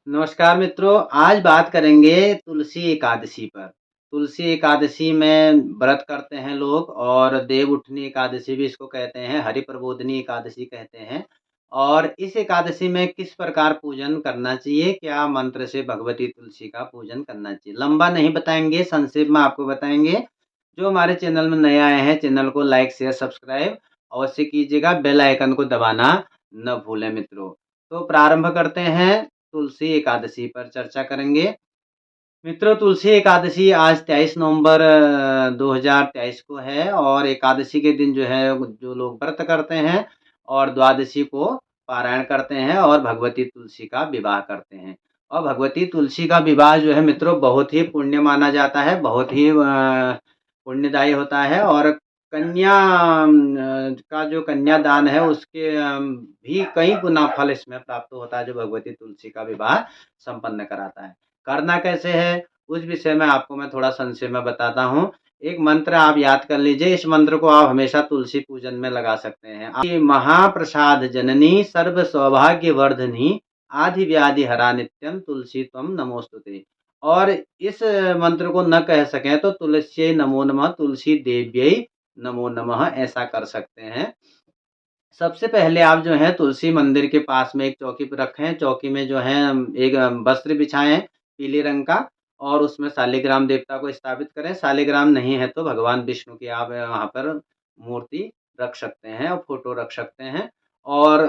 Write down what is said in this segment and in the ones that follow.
नमस्कार मित्रों, आज बात करेंगे तुलसी एकादशी पर। तुलसी एकादशी में व्रत करते हैं लोग और देव उठनी एकादशी भी इसको कहते हैं, हरि प्रबोधिनी एकादशी कहते हैं। और इस एकादशी में किस प्रकार पूजन करना चाहिए, क्या मंत्र से भगवती तुलसी का पूजन करना चाहिए? लंबा नहीं बताएँगे, संक्षेप में आपको बताएँगे। जो हमारे चैनल में नए आए हैं, चैनल को लाइक, शेयर, सब्सक्राइब अवश्य कीजिएगा, बेल आइकन को दबाना न भूलें मित्रों। तो प्रारंभ करते हैं। तुलसी एकादशी पर चर्चा करेंगे। मित्रों, तुलसी एकादशी आज 23 नवंबर 2023 को है और एकादशी के दिन जो है जो लोग व्रत करते हैं और द्वादशी को पारायण करते हैं और भगवती तुलसी का विवाह करते हैं। और भगवती तुलसी का विवाह जो है मित्रों बहुत ही पुण्य माना जाता है, बहुत ही पुण्यदायी होता है और कन्या का जो कन्यादान है उसके भी कई गुना फल इसमें प्राप्त होता है जो भगवती तुलसी का विवाह संपन्न कराता है। करना कैसे है, उस विषय में आपको मैं थोड़ा संक्षेप में बताता हूँ। एक मंत्र आप याद कर लीजिए, इस मंत्र को आप हमेशा तुलसी पूजन में लगा सकते हैं। महाप्रसाद जननी सर्व सौभाग्य वर्धनी आदि व्याधि हरा नित्यम तुलसी त्वम नमोस्तुते। और इस मंत्र को न कह सकें तो तुलस्यै नमो नमः, तुलसी देव्यै नमो नमः ऐसा कर सकते हैं। सबसे पहले आप जो है तुलसी मंदिर के पास में एक चौकी पे रखें, चौकी में जो है एक वस्त्र बिछाएँ पीले रंग का और उसमें शालिग्राम देवता को स्थापित करें। शालिग्राम नहीं है तो भगवान विष्णु की आप वहाँ पर मूर्ति रख सकते हैं और फ़ोटो रख सकते हैं। और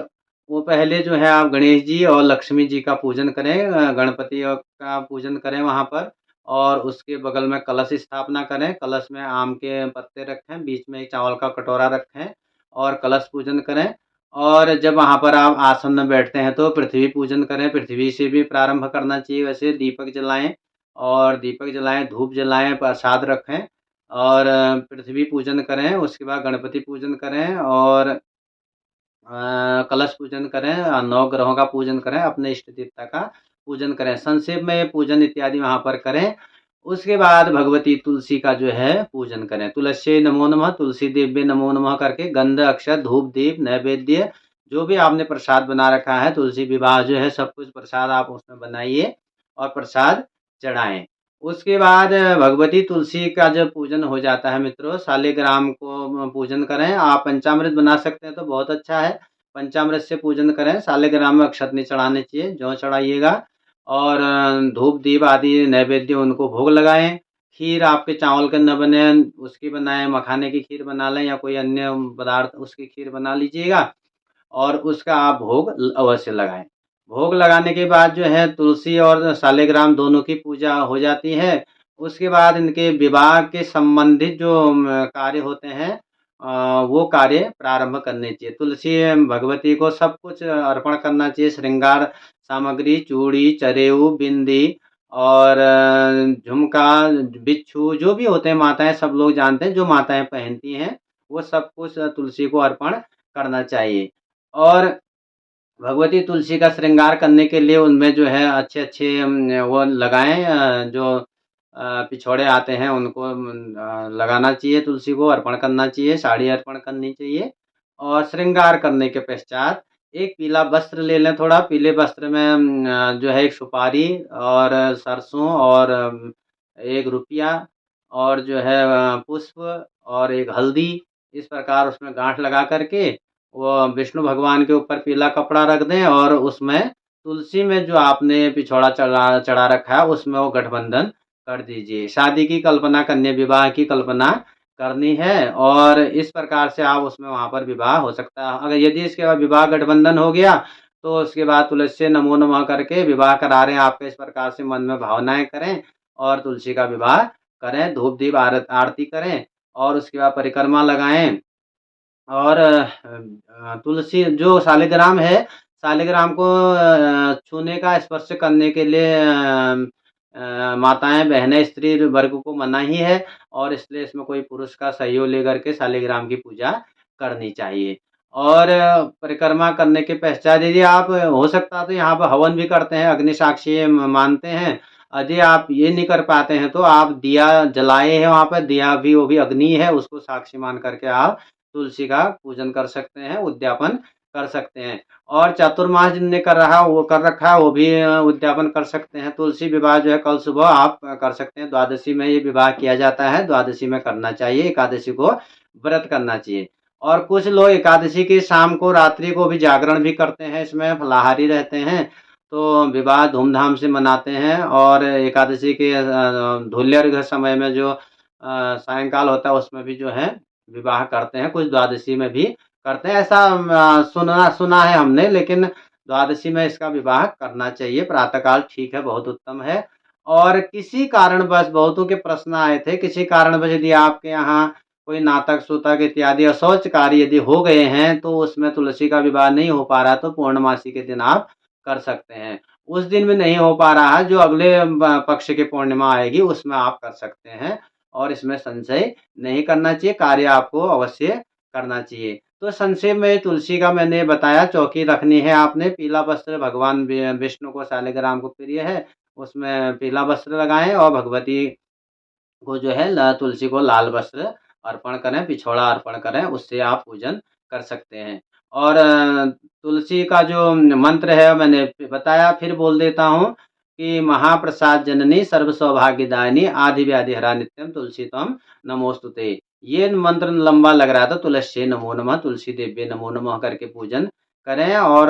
वो पहले जो है आप गणेश जी और लक्ष्मी जी का पूजन करें, गणपति का पूजन करें वहाँ पर और उसके बगल में कलश स्थापना करें। कलश में आम के पत्ते रखें, बीच में एक चावल का कटोरा रखें और कलश पूजन करें। और जब वहाँ पर आप आसन में बैठते हैं तो पृथ्वी पूजन करें, पृथ्वी से भी प्रारंभ करना चाहिए वैसे। दीपक जलाएँ और दीपक जलाएँ, धूप जलाएँ, प्रसाद रखें और पृथ्वी पूजन करें। उसके बाद गणपति पूजन करें और कलश पूजन करें, 9 ग्रहों का पूजन करें, अपने इष्ट देवता का पूजन करें। संक्षेप में ये पूजन इत्यादि वहाँ पर करें। उसके बाद भगवती तुलसी का जो है पूजन करें। तुलस्यै नमो नमः, तुलसी देव्यै नमो नमः करके गंध, अक्षत, धूप, दीप, नैवेद्य जो भी आपने प्रसाद बना रखा है, तुलसी विवाह जो है सब कुछ प्रसाद आप उसमें बनाइए और प्रसाद चढ़ाएँ। उसके बाद भगवती तुलसी का जब पूजन हो जाता है मित्रों, शालिग्राम को पूजन करें। आप पंचामृत बना सकते हैं तो बहुत अच्छा है। पंचामृत से पूजन करें, शालिग्राम में अक्षत नहीं चढ़ाने चाहिए, जौ चढ़ाइएगा और धूप, दीप आदि नैवेद्य उनको भोग लगाएँ। खीर आपके चावल के न बने, उसकी बनाएँ, मखाने की खीर बना लें या कोई अन्य पदार्थ उसकी खीर बना लीजिएगा और उसका आप भोग अवश्य लगाएँ। भोग लगाने के बाद जो है तुलसी और शालिग्राम दोनों की पूजा हो जाती है। उसके बाद इनके विवाह के संबंधित जो कार्य होते हैं वो कार्य प्रारंभ करने चाहिए। तुलसी भगवती को सब कुछ अर्पण करना चाहिए, श्रृंगार सामग्री, चूड़ी, चरेऊ, बिंदी और झुमका, बिच्छू जो भी होते हैं माताएँ सब लोग जानते हैं, जो माताएँ पहनती हैं, वो सब कुछ तुलसी को अर्पण करना चाहिए। और भगवती तुलसी का श्रृंगार करने के लिए उनमें जो है अच्छे-अच्छे वो लगाएँ, जो पिछौड़े आते हैं उनको लगाना चाहिए, तुलसी को अर्पण करना चाहिए, साड़ी अर्पण करनी चाहिए। और श्रृंगार करने के पश्चात एक पीला वस्त्र ले लें थोड़ा, पीले वस्त्र में जो है एक सुपारी और सरसों और ₹1 और जो है पुष्प और एक हल्दी, इस प्रकार उसमें गाँठ लगा कर के वो विष्णु भगवान के ऊपर पीला कपड़ा रख दें और उसमें तुलसी में जो आपने पिछौड़ा चढ़ा चढ़ा रखा है, उसमें वो गठबंधन कर दीजिए। शादी की कल्पना करनी है, विवाह की कल्पना करनी है और इस प्रकार से आप उसमें वहाँ पर विवाह हो सकता है। अगर यदि इसके बाद विवाह गठबंधन हो गया, तो उसके बाद तुलसी नमो नमः करके विवाह करा रहे हैं आपके, इस प्रकार से मन में भावनाएँ करें और तुलसी का विवाह करें, धूप-दीप आरती करें और उसके बाद परिक्रमा लगाएँ। और तुलसी जो शालिग्राम है, शालिग्राम को छूने का, स्पर्श करने के लिए माताएँ, बहनें, स्त्री वर्ग को मनाही है और इसलिए इसमें कोई पुरुष का सहयोग लेकर के शालिग्राम की पूजा करनी चाहिए। और परिक्रमा करने के पश्चात यदि आप हो सकता है तो यहाँ पर हवन भी करते हैं, अग्नि साक्षी मानते हैं। यदि आप ये नहीं कर पाते हैं तो आप दिया जलाए हैं वहाँ पर, दिया भी वो भी अग्नि है, उसको साक्षी मान कर के आप तुलसी का पूजन कर सकते हैं, उद्यापन कर सकते हैं। और चातुर्मास जिनने कर रखा है वो भी उद्यापन कर सकते हैं। तुलसी विवाह जो है कल सुबह आप कर सकते हैं। द्वादशी में ये विवाह किया जाता है, द्वादशी में करना चाहिए, एकादशी को व्रत करना चाहिए। और कुछ लोग एकादशी की शाम को, रात्रि को भी जागरण भी करते हैं, इसमें फलाहारी रहते हैं, तो विवाह धूमधाम से मनाते हैं। और एकादशी के धूल्यर्घ समय में जो सायंकाल होता है उसमें भी जो है विवाह करते हैं, कुछ द्वादशी में भी करते हैं। ऐसा सुना है हमने, लेकिन द्वादशी में इसका विवाह करना चाहिए, प्रातःकाल ठीक है, बहुत उत्तम है। और किसी कारणवश बहुतों के प्रश्न आए थे, किसी कारणवश यदि आपके यहाँ कोई नातक-सुतक इत्यादि अशौच कार्य यदि हो गए हैं, तो उसमें तुलसी का विवाह नहीं हो पा रहा, तो पूर्णमासी के दिन आप कर सकते हैं। उस दिन भी नहीं हो पा रहा है, जो अगले पक्ष की पूर्णिमा आएगी, उसमें आप कर सकते हैं। और इसमें संशय नहीं करना चाहिए, कार्य आपको अवश्य करना चाहिए। तो संक्षेप में तुलसी का मैंने बताया, चौकी रखनी है आपने, पीला वस्त्र भगवान विष्णु को, शालिग्राम को प्रिय है, उसमें पीला वस्त्र लगाएँ और भगवती को जो है तुलसी को लाल वस्त्र अर्पण करें, पिछौड़ा अर्पण करें, उससे आप पूजन कर सकते हैं। और तुलसी का जो मंत्र है मैंने बताया, फिर बोल देता हूँ कि महाप्रसाद जननी सर्व सौभाग्यदायिनी आदि व्याधि हरा नित्यम तुलसी त्वं नमोस्तुते। ये मंत्र लंबा लग रहा था, तुलस्यै नमो नमः, तुलसी देव्यै नमो नमः करके पूजन करें। और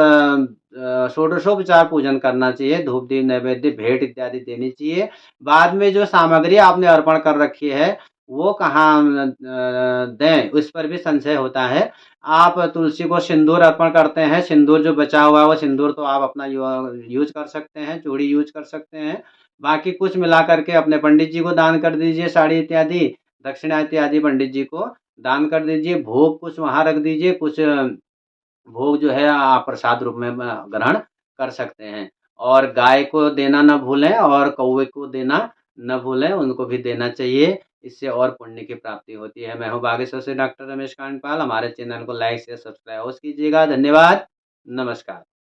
षोडशोपचार पूजन करना चाहिए, धूप दीप नैवेद्य भेंट इत्यादि देनी चाहिए। बाद में जो सामग्री आपने अर्पण कर रखी है, वो कहाँ दें, उस पर भी संशय होता है। आप तुलसी को सिंदूर अर्पण करते हैं, सिंदूर जो बचा हुआ है, वो सिंदूर तो आप अपना यूज़ कर सकते हैं, चूड़ी यूज़ कर सकते हैं। बाकी कुछ मिला कर के अपने पंडित जी को दान कर दीजिए, साड़ी इत्यादि, दक्षिणा इत्यादि पंडित जी को दान कर दीजिए। भोग कुछ वहाँ रख दीजिए, कुछ भोग जो है आप प्रसाद रूप में ग्रहण कर सकते हैं। और गाय को देना ना भूलें और कौवे को देना ना भूलें, उनको भी देना चाहिए। इससे और पुण्य की प्राप्ति होती है। मैं हूँ बागेश्वर से डॉक्टर रमेश कांडपाल। हमारे चैनल को लाइक, शेयर, सब्सक्राइब अवश्य कीजिएगा। धन्यवाद। नमस्कार।